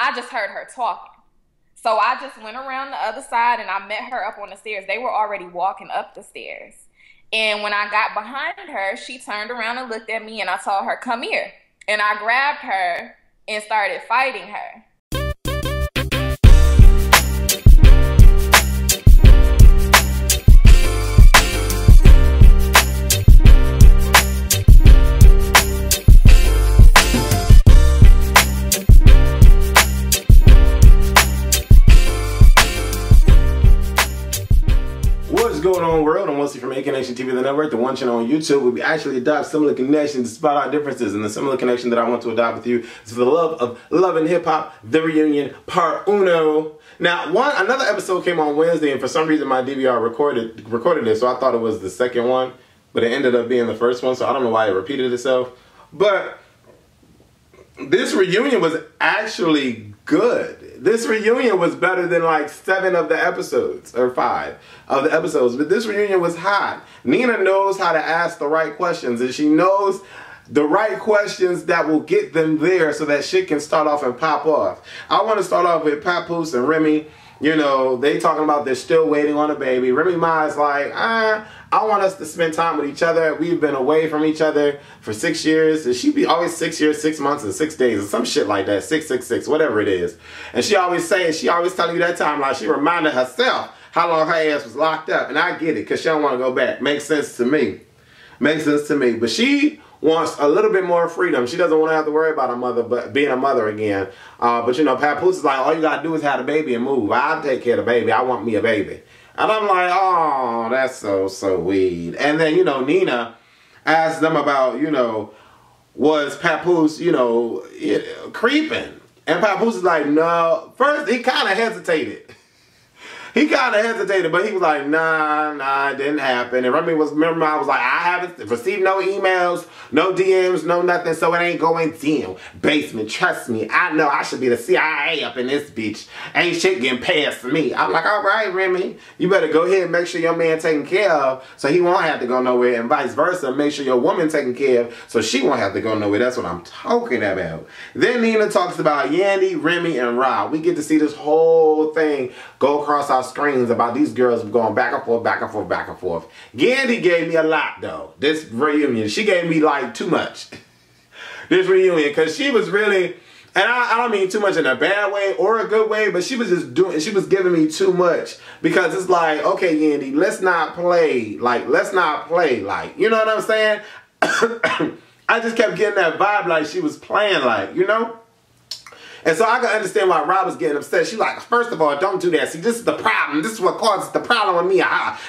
I just heard her talking. So I just went around the other side and I met her up on the stairs. They were already walking up the stairs. And when I got behind her, she turned around and looked at me and I told her, come here. And I grabbed her and started fighting her. What's going on, world? I'm mostly from A Connection TV, the network, the one channel on YouTube. We actually adopt similar connections despite our differences, and the similar connection that I want to adopt with you is for the love of love and hip hop, The Reunion Part Uno. Now, another episode came on Wednesday, and for some reason my DVR recorded it, so I thought it was the second one, but it ended up being the first one, so I don't know why it repeated itself. But this reunion was actually good. This reunion was better than like 7 of the episodes, or 5 of the episodes, but this reunion was hot. Nina knows how to ask the right questions, and she knows the right questions that will get them there so that shit can start off and pop off. I want to start off with Papoose and Remy. You know, they talking about they're still waiting on a baby. Remy Ma is like, I want us to spend time with each other. We've been away from each other for 6 years. She be always 6 years, 6 months, and 6 days, or some shit like that. 666, whatever it is. And she always telling you that time, like she reminded herself how long her ass was locked up. And I get it, because she don't want to go back. Makes sense to me. Makes sense to me. But she wants a little bit more freedom. She doesn't want to have to worry about her mother, but being a mother again. But you know, Papoose is like, all you gotta do is have a baby and move. I'll take care of the baby. I want me a baby. And I'm like, oh, that's so weird. And then, you know, Nina asked them about, you know, was Papoose, you know, creeping? And Papoose is like, no. First, he kind of hesitated. He kind of hesitated, but he was like, nah, it didn't happen. And remember, I was like, I haven't received no emails, no DMs, no nothing, so it ain't going down. Basement, trust me, I know I should be the CIA up in this bitch. Ain't shit getting past me. I'm like, all right, Remy, you better go ahead and make sure your man taken care of so he won't have to go nowhere, and vice versa. Make sure your woman taken care of so she won't have to go nowhere. That's what I'm talking about. Then Nina talks about Yandy, Remy, and Rob. We get to see this whole thing go across our screens about these girls going back and forth, back and forth, back and forth. Yandy gave me a lot, though. This reunion, she gave me like too much. This reunion, because she was really, and I don't mean too much in a bad way or a good way, but she was just giving me too much, because it's like, okay, Yandy, let's not play like, you know what I'm saying? I just kept getting that vibe like she was playing like, you know? And so I can understand why Rob was getting upset. She's like, first of all, don't do that. See, this is the problem. This is what causes the problem with me.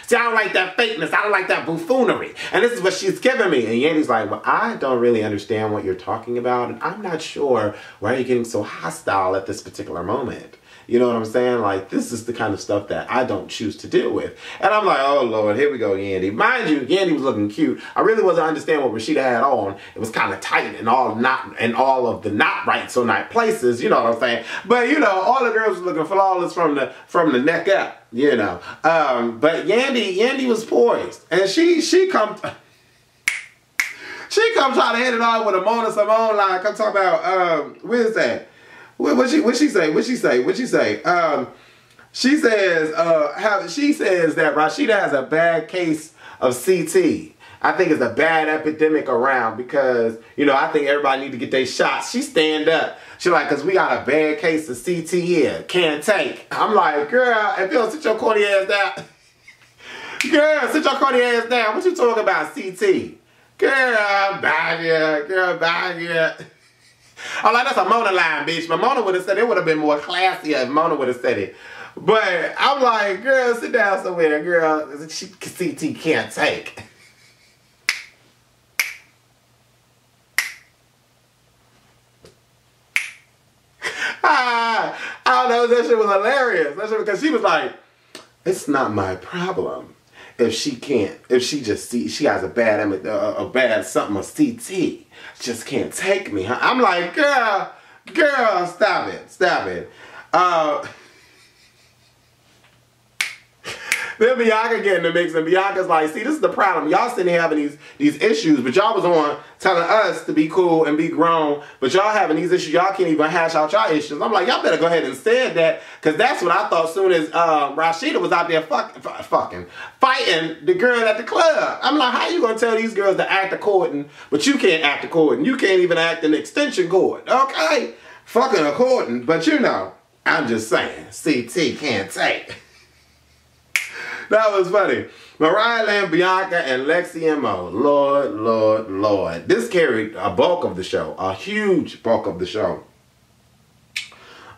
See, I don't like that fakeness. I don't like that buffoonery. And this is what she's giving me. And Yandy's like, well, I don't really understand what you're talking about. And I'm not sure why you're getting so hostile at this particular moment. You know what I'm saying? Like, this is the kind of stuff that I don't choose to deal with. And I'm like, oh, Lord, here we go, Yandy. Mind you, Yandy was looking cute. I really wasn't understanding what Rashida had on. It was kind of tight and all of the not right so nice places. You know what I'm saying? But, you know, all the girls were looking flawless from the neck up, you know. But Yandy was poised. And she come try to hit it on with a Mona Simone line. Come talk about, where's that? What she say? She says that Rashida has a bad case of CT. I think it's a bad epidemic around, because, you know, I think everybody need to get their shots. She stand up. She like, because we got a bad case of CT here. Can't take. I'm like, girl, if you don't sit your corny ass down. Girl, sit your corny ass down. What you talking about, CT? Girl, bye here. Girl, bye here. I'm like, that's a Mona line, bitch. But Mona would have said it would have been more classier if Mona would have said it. But I'm like, girl, sit down somewhere, girl. CT can't take. I don't know, that shit was hilarious. Because she was like, it's not my problem if she has a bad something of CT. Just can't take me. Huh? I'm like, girl, stop it. Then Bianca get in the mix, and Bianca's like, see, this is the problem. Y'all sitting here having these issues, but y'all was on telling us to be cool and be grown, but y'all having these issues. Y'all can't even hash out y'all issues. I'm like, y'all better go ahead and say that, because that's what I thought as soon as Rashida was out there fucking fighting the girl at the club. I'm like, how you going to tell these girls to act according, but you can't act according. You can't even act an extension cord. Okay? Fucking according, but you know, I'm just saying, CT can't take. That was funny. Mariah Lynn, Bianca, and Lexi and Mo. Lord, Lord, Lord. This carried a bulk of the show. A huge bulk of the show.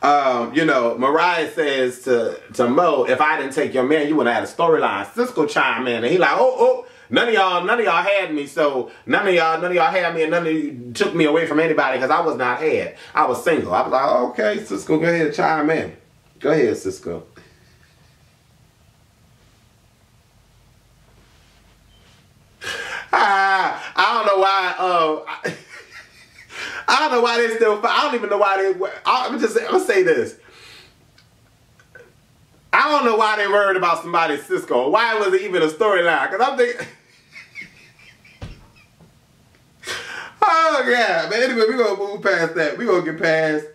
You know, Mariah says to Mo, if I didn't take your man, you would have had a storyline. Sisqó chime in, and he like, oh, none of y'all had me, so none of y'all had me, and none of you took me away from anybody, because I was not had. I was single. I was like, okay, Sisqó, go ahead and chime in. Go ahead, Sisqó. I don't know why. I don't know why they still. I don't even know why they. I'm gonna say this. I don't know why they worried about somebody's Sisqó. Why was it even a storyline? Because I'm thinking. Oh yeah, but anyway, we're gonna move past that. We're gonna get past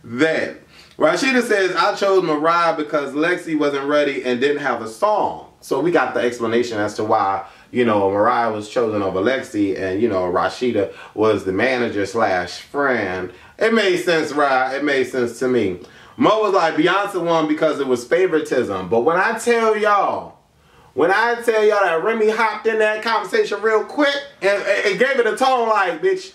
that. Rashida says, I chose Mariah because Lexi wasn't ready and didn't have a song. So we got the explanation as to why, you know, Mariah was chosen over Lexi, and, you know, Rashida was the manager / friend. It made sense, Rye. It made sense to me. Mo was like, Beyonce won because it was favoritism. But when I tell y'all that Remy hopped in that conversation real quick and gave it a tone like, bitch,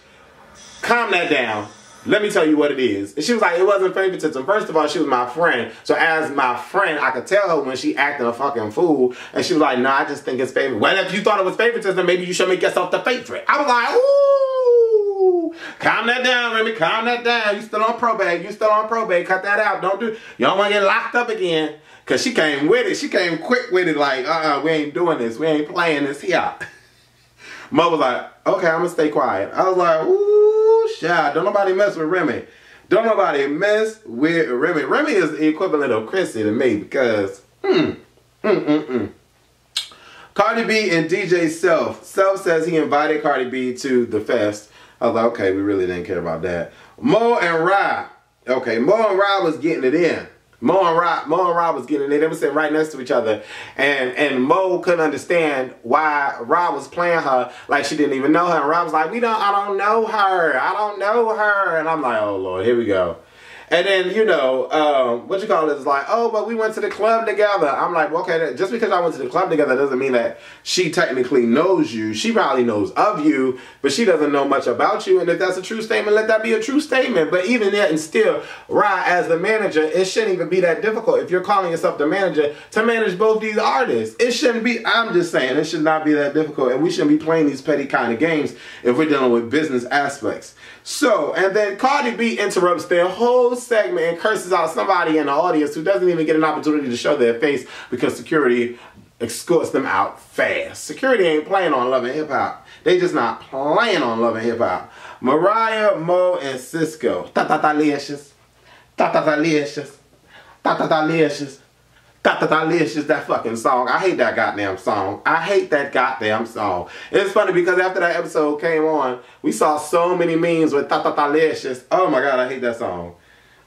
calm that down. Let me tell you what it is. And she was like, it wasn't favoritism. First of all, she was my friend. So as my friend, I could tell her when she acting a fucking fool. And she was like, no, I just think it's favorite. Well, if you thought it was favoritism, maybe you should make yourself the favorite. I was like, ooh, calm that down, Remy. Calm that down. You still on probate. You still on probate. Cut that out. You don't want to get locked up again. Because she came with it. She came quick with it like, we ain't doing this. We ain't playing this here. Mo was like, okay, I'm going to stay quiet. I was like, ooh, child, don't nobody mess with Remy. Don't nobody mess with Remy. Remy is the equivalent of Chrissy to me because, Cardi B and DJ Self. Self says he invited Cardi B to the fest. I was like, okay, we really didn't care about that. Mo and Rye. Okay, Mo and Rye was getting it in. Mo and Rob was getting it. They were sitting right next to each other. And Mo couldn't understand why Rob was playing her like she didn't even know her. And Rob was like, I don't know her. I don't know her. And I'm like, oh, Lord, here we go. And then, you know, what you call it is like, oh, but we went to the club together. I'm like, well, okay, just because I went to the club together doesn't mean that she technically knows you. She probably knows of you, but she doesn't know much about you. And if that's a true statement, let that be a true statement. But even yet and still, Rye, as the manager, it shouldn't even be that difficult. If you're calling yourself the manager, to manage both these artists, it shouldn't be, I'm just saying, it should not be that difficult. And we shouldn't be playing these petty kind of games if we're dealing with business aspects. So, and then Cardi B interrupts their whole segment and curses out somebody in the audience who doesn't even get an opportunity to show their face because security escorts them out fast. Security ain't playing on Love and Hip Hop. They just not playing on Love and Hip Hop. Mariah, Mo, and Sisqó. Ta-ta-ta-licious. Ta-ta-ta-licious. Ta-ta-ta-licious. Ta-ta-ta-licious, that fucking song. I hate that goddamn song. I hate that goddamn song. It's funny because after that episode came on, we saw so many memes with ta-ta-ta-licious. Oh my God, I hate that song.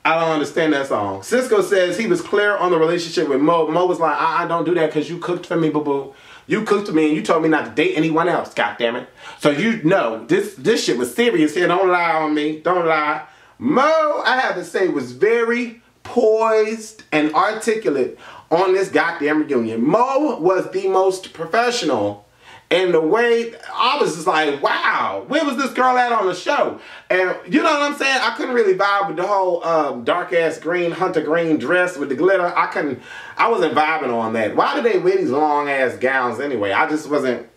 I don't understand that song. Sisqó says he was clear on the relationship with Mo. Mo was like, I don't do that because you cooked for me, boo-boo. You cooked for me and you told me not to date anyone else, goddammit. So you know, this shit was serious here. Don't lie on me. Don't lie. Mo, I have to say, was very poised and articulate on this goddamn reunion. Mo was the most professional. And the way, I was just like, wow, where was this girl at on the show? And you know what I'm saying? I couldn't really vibe with the whole dark-ass green, hunter green dress with the glitter. I wasn't vibing on that. Why did they wear these long-ass gowns anyway? I wasn't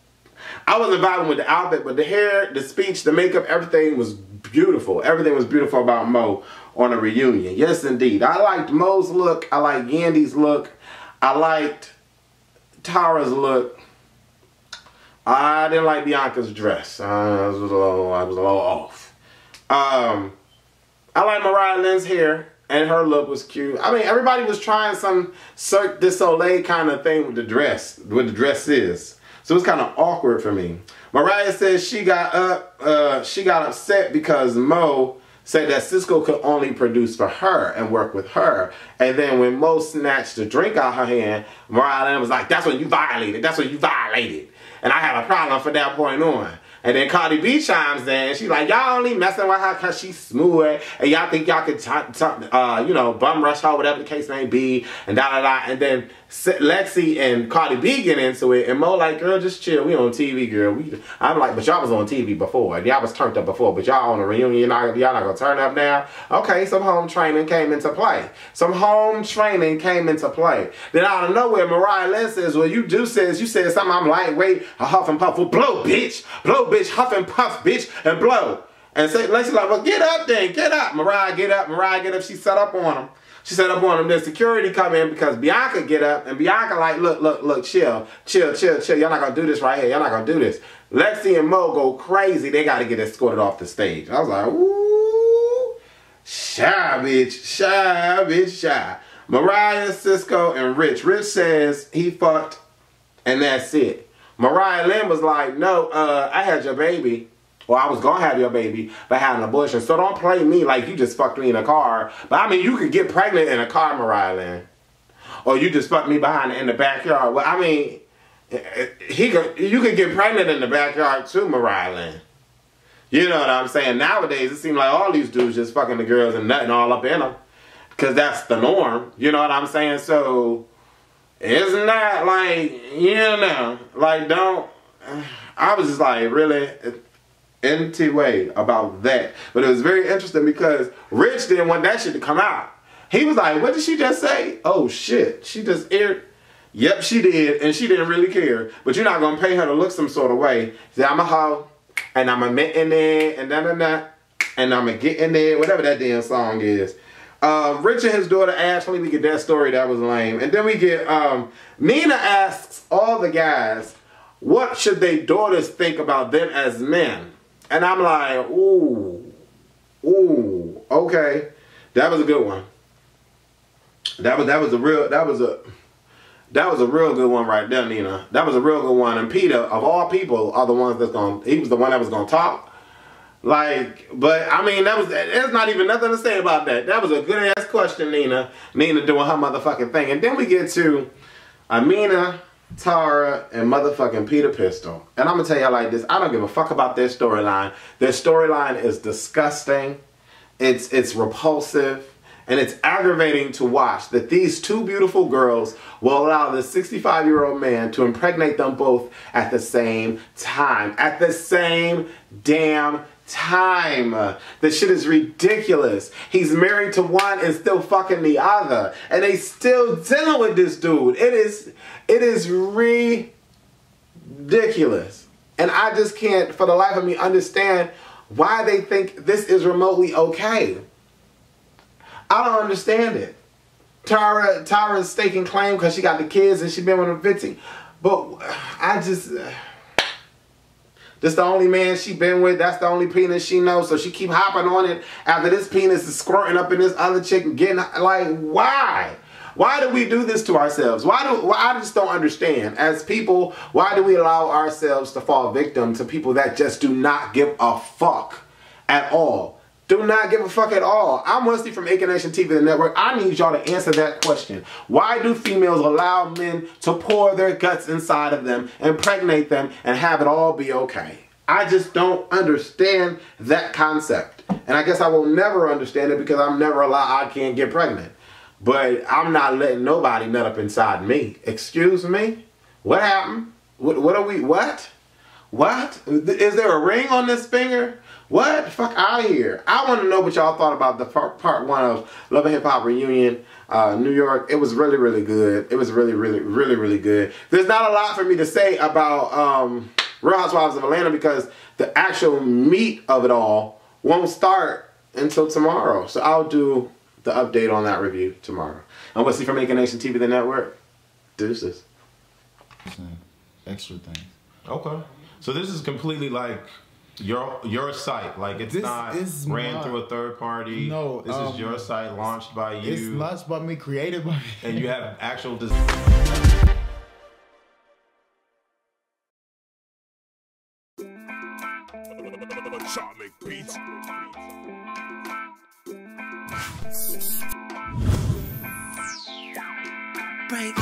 vibing with the outfit, but the hair, the speech, the makeup, everything was beautiful. Everything was beautiful about Mo on a reunion. Yes, indeed. I liked Mo's look. I liked Yandy's look. I liked Tara's look. I didn't like Bianca's dress. I was a little off. I like Mariah Lynn's hair. and her look was cute. I mean, everybody was trying some Cirque du Soleil kind of thing with the dress, what the dress is. So it was kind of awkward for me. Mariah says she got upset because Mo said that Cisco could only produce for her and work with her. And then when Mo snatched the drink out her hand, Mariah Lynn was like, that's when you violated. That's when you violated. And I had a problem from that point on. And then Cardi B chimes in. She's like, y'all only messing with her because she's smooth. And y'all think y'all could, you know, bum rush her, whatever the case may be. And da-da-da. And then Lexi and Cardi B get into it. And Mo like, girl, just chill. We on TV, girl. I'm like, but y'all was on TV before. Y'all was turned up before. But y'all on a reunion. Y'all not going to turn up now? Okay, some home training came into play. Some home training came into play. Then out of nowhere, Mariah Lynn says, well, you said something, I'm lightweight, a huff and puff. Well, blow, bitch. Blow, bitch. Huff and puff, bitch. And blow. And say, Lexi like, well, get up then. Get up. Mariah, get up. Mariah, get up. She set up on him. She set up on him. Then security come in because Bianca get up. And Bianca like, look, chill. Y'all not going to do this right here. Y'all not going to do this. Lexi and Mo go crazy. They got to get escorted off the stage. I was like, ooh. Shy, bitch. Shy, bitch, shy. Mariah, Cisco, and Rich. Rich says he fucked and that's it. Mariah Lynn was like, no, I had your baby. Well, I was going to have your baby, but I had an abortion. So don't play me like you just fucked me in a car. But I mean, you could get pregnant in a car, Mariah Lynn. Or you just fucked me in the backyard. Well, I mean, you could get pregnant in the backyard too, Mariah Lynn. You know what I'm saying? Nowadays, it seems like all these dudes just fucking the girls and nutting all up in them. Because that's the norm. You know what I'm saying? So it's not like, you know, like don't, I was just like really anti-way about that. But it was very interesting because Rich didn't want that shit to come out. He was like, what did she just say? Oh shit, she just aired. Yep, she did, and she didn't really care. But you're not gonna pay her to look some sort of way. Say, I'm a hoe, and I'm a met in there, and da-da-da, and I'm a get in there, whatever that damn song is. Rich and his daughter Ashley, we get that story, that was lame. And then we get, Nina asks all the guys, what should their daughters think about them as men? And I'm like, ooh, okay. That was a good one. That was a real good one right there, Nina. That was a real good one. And Peter, of all people, are the ones he was the one that was gonna talk. Like, but I mean, there's not even nothing to say about that. That was a good ass question, Nina. Nina doing her motherfucking thing. And then we get to Amina, Tara, and motherfucking Peter Pistol. And I'm gonna tell y'all like this, I don't give a fuck about their storyline. Their storyline is disgusting. It's repulsive. And it's aggravating to watch that these two beautiful girls will allow this 65-year-old man to impregnate them both at the same time. At the same damn time. This shit is ridiculous. He's married to one and still fucking the other. And they still dealing with this dude. It is ridiculous. And I just can't, for the life of me, understand why they think this is remotely okay. I don't understand it. Tara's staking claim because she got the kids and she been with him 15. But I just... This the only man she been with. That's the only penis she knows. So she keep hopping on it after this penis is squirting up in this other chick and getting... Like, why? Why do we do this to ourselves? I just don't understand. As people, why do we allow ourselves to fall victim to people that just do not give a fuck at all? Do not give a fuck at all. I'm Wesley from AK Nation TV, the network. I need y'all to answer that question. Why do females allow men to pour their guts inside of them, impregnate them, and have it all be okay? I just don't understand that concept. And I guess I will never understand it because I'm never allowed, I can't get pregnant. But I'm not letting nobody nut up inside me. Excuse me? What happened? What are we, what? What? Is there a ring on this finger? What? Fuck out of here. I want to know what y'all thought about the part one of Love and Hip Hop Reunion, New York. It was really, really good. It was really, really, really, really good. There's not a lot for me to say about Real Housewives of Atlanta because the actual meat of it all won't start until tomorrow. So I'll do the update on that review tomorrow. I'm Wesley from AK Nation TV, the network. Deuces. Extra things. Okay. So this is completely like Your site, like it's not ran through a third party. No, this is your site, launched by you. It's launched by me, created by me, and you have actual. Charlie Beats. Break